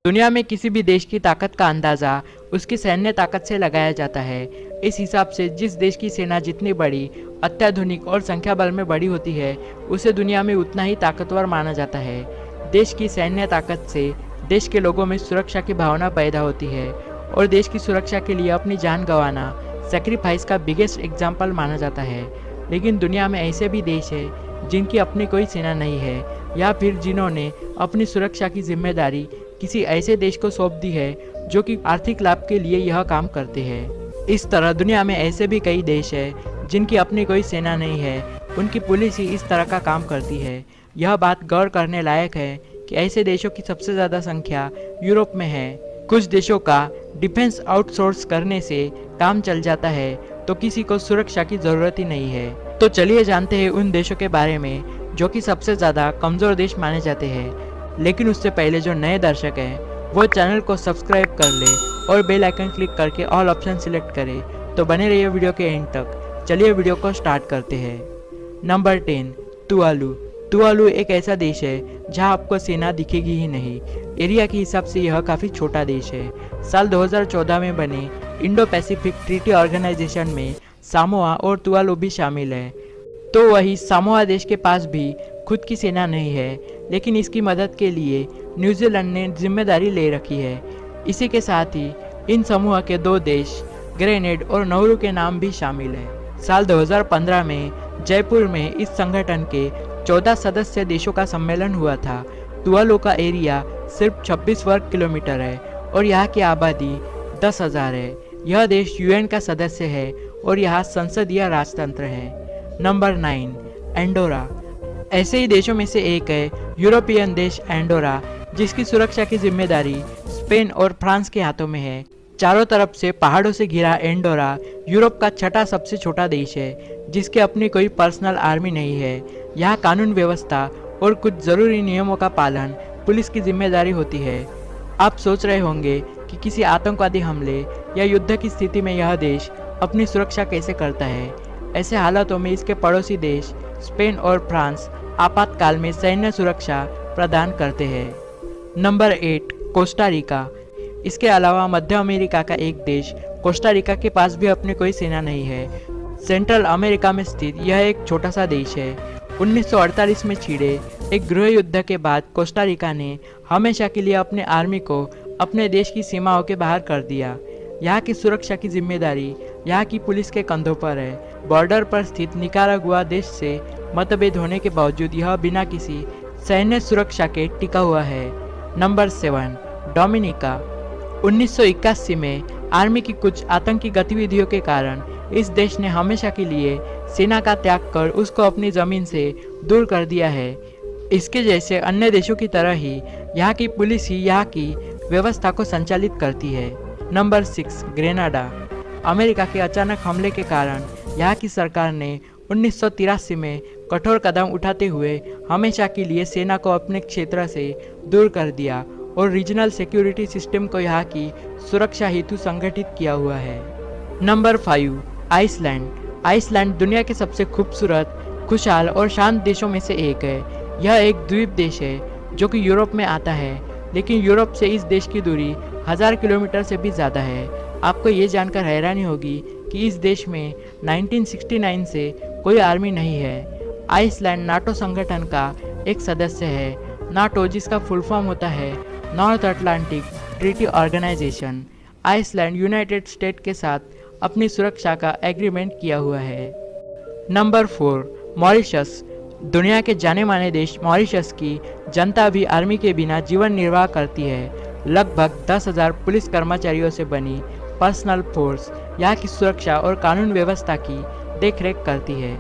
दुनिया में किसी भी देश की ताकत का अंदाज़ा उसकी सैन्य ताकत से लगाया जाता है। इस हिसाब से जिस देश की सेना जितनी बड़ी, अत्याधुनिक और संख्या बल में बड़ी होती है, उसे दुनिया में उतना ही ताकतवर माना जाता है। देश की सैन्य ताकत से देश के लोगों में सुरक्षा की भावना पैदा होती है और देश की सुरक्षा के लिए अपनी जान गंवाना सेक्रीफाइस का बिगेस्ट एग्जाम्पल माना जाता है। लेकिन दुनिया में ऐसे भी देश हैं जिनकी अपनी कोई सेना नहीं है या फिर जिन्होंने अपनी सुरक्षा की जिम्मेदारी किसी ऐसे देश को सौंप दी है जो कि आर्थिक लाभ के लिए यह काम करते हैं। इस तरह दुनिया में ऐसे भी कई देश हैं जिनकी अपनी कोई सेना नहीं है, उनकी पुलिस ही इस तरह का काम करती है। यह बात गौर करने लायक है कि ऐसे देशों की सबसे ज़्यादा संख्या यूरोप में है। कुछ देशों का डिफेंस आउटसोर्स करने से काम चल जाता है तो किसी को सुरक्षा की ज़रूरत ही नहीं है। तो चलिए जानते हैं उन देशों के बारे में जो कि सबसे ज़्यादा कमज़ोर देश माने जाते हैं। लेकिन उससे पहले जो नए दर्शक हैं वो चैनल को सब्सक्राइब कर ले और बेल आइकन क्लिक करके ऑल ऑप्शन सिलेक्ट करें। तो बने रहिए वीडियो के एंड तक। चलिए वीडियो को स्टार्ट करते हैं। Number 10, Tuvalu. तुवालू एक ऐसा देश है जहां आपको सेना दिखेगी ही नहीं। एरिया के हिसाब से यह काफ़ी छोटा देश है। साल 2014 में बने इंडो पैसिफिक ट्रीटी ऑर्गेनाइजेशन में सामोआ और तुवालू भी शामिल है। तो वही सामोआ देश के पास भी खुद की सेना नहीं है, लेकिन इसकी मदद के लिए न्यूजीलैंड ने जिम्मेदारी ले रखी है। इसी के साथ ही इन समूह के 2 देश ग्रेनेड और नाउरू के नाम भी शामिल हैं। साल 2015 में जयपुर में इस संगठन के 14 सदस्य देशों का सम्मेलन हुआ था। तुवालू का एरिया सिर्फ 26 वर्ग किलोमीटर है और यहाँ की आबादी 10,000 है। यह देश यूएन का सदस्य है और यहाँ संसदीय राजतंत्र है। Number 9, Andorra. ऐसे ही देशों में से एक है यूरोपियन देश एंडोरा, जिसकी सुरक्षा की जिम्मेदारी स्पेन और फ्रांस के हाथों में है। चारों तरफ से पहाड़ों से घिरा एंडोरा यूरोप का छठा सबसे छोटा देश है, जिसके अपनी कोई पर्सनल आर्मी नहीं है। यहाँ कानून व्यवस्था और कुछ ज़रूरी नियमों का पालन पुलिस की जिम्मेदारी होती है। आप सोच रहे होंगे कि किसी आतंकवादी हमले या युद्ध की स्थिति में यह देश अपनी सुरक्षा कैसे करता है। ऐसे हालातों में इसके पड़ोसी देश स्पेन और फ्रांस आपातकाल में सैन्य सुरक्षा प्रदान करते हैं। Number 8, Costa Rica. इसके अलावा मध्य अमेरिका का एक देश कोस्टा रिका के पास भी अपनी कोई सेना नहीं है। सेंट्रल अमेरिका में स्थित यह एक छोटा सा देश है। 1948 में छिड़े एक गृह युद्ध के बाद कोस्टा रिका ने हमेशा के लिए अपने आर्मी को अपने देश की सीमाओं के बाहर कर दिया। यहाँ की सुरक्षा की जिम्मेदारी यहाँ की पुलिस के कंधों पर है। बॉर्डर पर स्थित निकारागुआ देश से मतभेद होने के बावजूद यह बिना किसी सैन्य सुरक्षा के टिका हुआ है। Number 7, Dominica. 1981 में आर्मी की कुछ आतंकी गतिविधियों के कारण इस देश ने हमेशा के लिए सेना का त्याग कर उसको अपनी ज़मीन से दूर कर दिया है। इसके जैसे अन्य देशों की तरह ही यहाँ की पुलिस ही यहाँ की व्यवस्था को संचालित करती है। Number 6, Grenada. अमेरिका के अचानक हमले के कारण यहाँ की सरकार ने 1983 में कठोर कदम उठाते हुए हमेशा के लिए सेना को अपने क्षेत्र से दूर कर दिया और रीजनल सिक्योरिटी सिस्टम को यहाँ की सुरक्षा हेतु संगठित किया हुआ है। Number 5, Iceland. आइसलैंड दुनिया के सबसे खूबसूरत, खुशहाल और शांत देशों में से एक है। यह एक द्वीप देश है जो कि यूरोप में आता है, लेकिन यूरोप से इस देश की दूरी 1000 किलोमीटर से भी ज़्यादा है। आपको ये जानकर हैरानी होगी कि इस देश में 1969 से कोई आर्मी नहीं है। आइसलैंड नाटो संगठन का एक सदस्य है। नाटो, जिसका फुल फॉर्म होता है North Atlantic Treaty Organisation, Iceland United State के साथ अपनी सुरक्षा का एग्रीमेंट किया हुआ है। Number 4, Mauritius. दुनिया के जाने माने देश मॉरिशस की जनता भी आर्मी के बिना जीवन निर्वाह करती है। लगभग 10,000 पुलिस कर्मचारियों से बनी पर्सनल फोर्स यहाँ की सुरक्षा और कानून व्यवस्था की देखरेख करती है।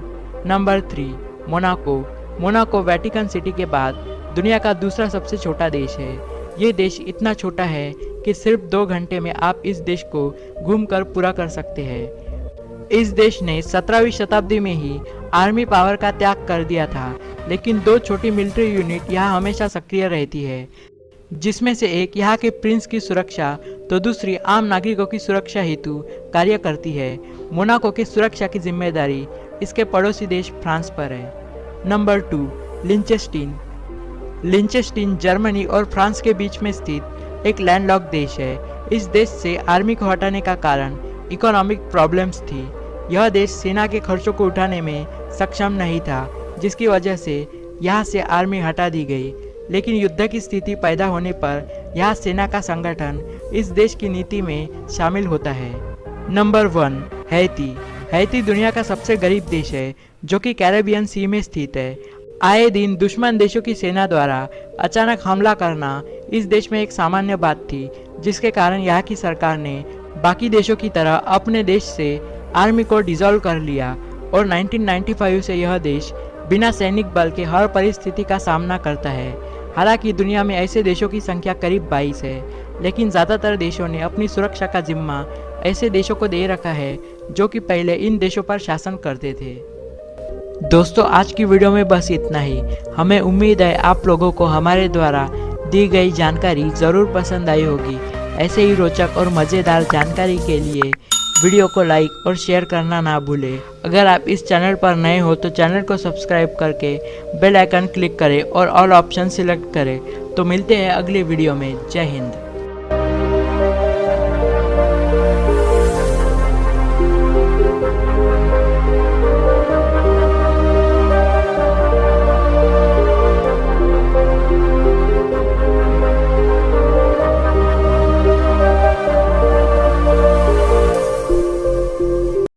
Number 3, Monaco. Monaco Vatican city के बाद दुनिया का दूसरा सबसे छोटा देश है। ये देश इतना छोटा है कि सिर्फ 2 घंटे में आप इस देश को घूमकर पूरा कर सकते हैं। इस देश ने 17वीं शताब्दी में ही आर्मी पावर का त्याग कर दिया था, लेकिन 2 छोटी मिलिट्री यूनिट यहाँ हमेशा सक्रिय रहती है, जिसमें से एक यहाँ के प्रिंस की सुरक्षा तो दूसरी आम नागरिकों की सुरक्षा हेतु कार्य करती है। मोनाको की सुरक्षा की जिम्मेदारी इसके पड़ोसी देश फ्रांस पर है। नंबर 2, लिंचेस्टीन। लिंचेस्टीन जर्मनी और फ्रांस के बीच में स्थित एक लैंडलॉक देश है। इस देश से आर्मी को हटाने का कारण इकोनॉमिक प्रॉब्लम्स थी। यह देश सेना के खर्चों को उठाने में सक्षम नहीं था, जिसकी वजह से यहाँ से आर्मी हटा दी गई। लेकिन युद्ध की स्थिति पैदा होने पर यहाँ सेना का संगठन इस देश की नीति में शामिल होता है। Number 1, Haiti. हैती दुनिया का सबसे गरीब देश है जो कि कैरेबियन सी में स्थित है। आए दिन दुश्मन देशों की सेना द्वारा अचानक हमला करना इस देश में एक सामान्य बात थी, जिसके कारण यहाँ की सरकार ने बाकी देशों की तरह अपने देश से आर्मी को डिसॉल्व कर लिया और 1995 से यह देश बिना सैनिक बल के हर परिस्थिति का सामना करता है। हालांकि दुनिया में ऐसे देशों की संख्या करीब 22 है, लेकिन ज़्यादातर देशों ने अपनी सुरक्षा का जिम्मा ऐसे देशों को दे रखा है जो कि पहले इन देशों पर शासन करते थे। दोस्तों, आज की वीडियो में बस इतना ही। हमें उम्मीद है आप लोगों को हमारे द्वारा दी गई जानकारी ज़रूर पसंद आई होगी। ऐसे ही रोचक और मज़ेदार जानकारी के लिए वीडियो को लाइक और शेयर करना ना भूलें। अगर आप इस चैनल पर नए हो तो चैनल को सब्सक्राइब करके बेल आइकन क्लिक करें और ऑल ऑप्शन सिलेक्ट करें। तो मिलते हैं अगले वीडियो में। जय हिंद।